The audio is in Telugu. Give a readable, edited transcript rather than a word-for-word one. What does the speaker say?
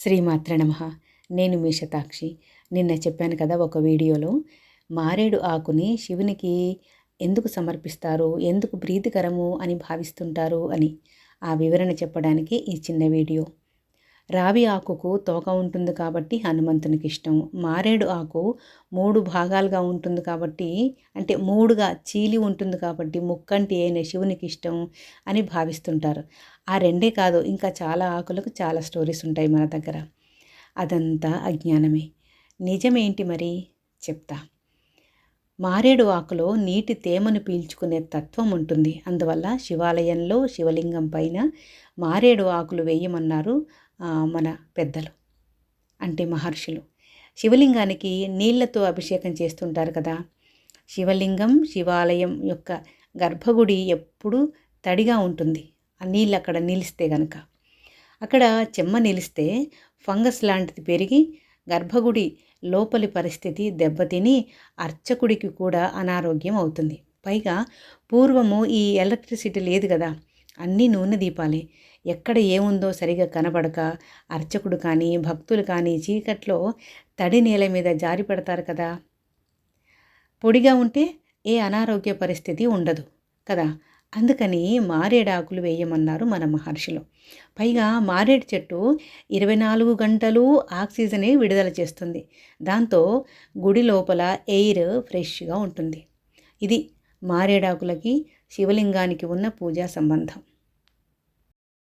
శ్రీమాత్ర నమః. నేను మీ శతాక్షి. నిన్న చెప్పాను కదా ఒక వీడియోలో, మారేడు ఆకుని శివునికి ఎందుకు సమర్పిస్తారు, ఎందుకు ప్రీతికరము అని భావిస్తుంటారు అని ఆ వివరణ చెప్పడానికి ఈ చిన్న వీడియో. రావి ఆకుకు తోక ఉంటుంది కాబట్టి హనుమంతునికి ఇష్టం. మారేడు ఆకు 3 భాగాలుగా ఉంటుంది కాబట్టి, అంటే 3గా చీలి ఉంటుంది కాబట్టి ముక్కంటి అయిన శివునికి ఇష్టం అని భావిస్తుంటారు. ఆ రెండే కాదు, ఇంకా చాలా ఆకులకు చాలా స్టోరీస్ ఉంటాయి మన దగ్గర. అదంతా అజ్ఞానమే. నిజమేంటి మరి చెప్తా. మారేడు ఆకులో నీటి తేమను పీల్చుకునే తత్వం ఉంటుంది. అందువల్ల శివాలయంలో శివలింగం పైన మారేడు ఆకులు వేయమన్నారు మన పెద్దలు, అంటే మహర్షులు. శివలింగానికి నీళ్లతో అభిషేకం చేస్తుంటారు కదా. శివాలయం యొక్క గర్భగుడి ఎప్పుడూ తడిగా ఉంటుంది. ఆ నీళ్ళు అక్కడ నిలిస్తే గనక, అక్కడ చెమ్మ నిలిస్తే ఫంగస్ లాంటిది పెరిగి గర్భగుడి లోపలి పరిస్థితి దెబ్బతిని అర్చకుడికి కూడా అనారోగ్యం అవుతుంది. పైగా పూర్వము ఈ ఎలక్ట్రిసిటీ లేదు కదా, అన్నీ నూనె దీపాలే. ఎక్కడ ఏముందో సరిగా కనబడక అర్చకుడు కానీ భక్తులు కానీ చీకట్లో తడి నేల మీద జారి పడతారు కదా. పొడిగా ఉంటే ఏ అనారోగ్య పరిస్థితి ఉండదు కదా. అందుకని మారేడాకులు వేయమన్నారు మన మహర్షులు. పైగా మారేడు చెట్టు 24 గంటలు ఆక్సిజనే విడుదల చేస్తుంది. దాంతో గుడి లోపల ఎయిర్ ఫ్రెష్గా ఉంటుంది. ఇది మారేడాకులకి శివలింగానికి ఉన్న పూజా సంబంధం.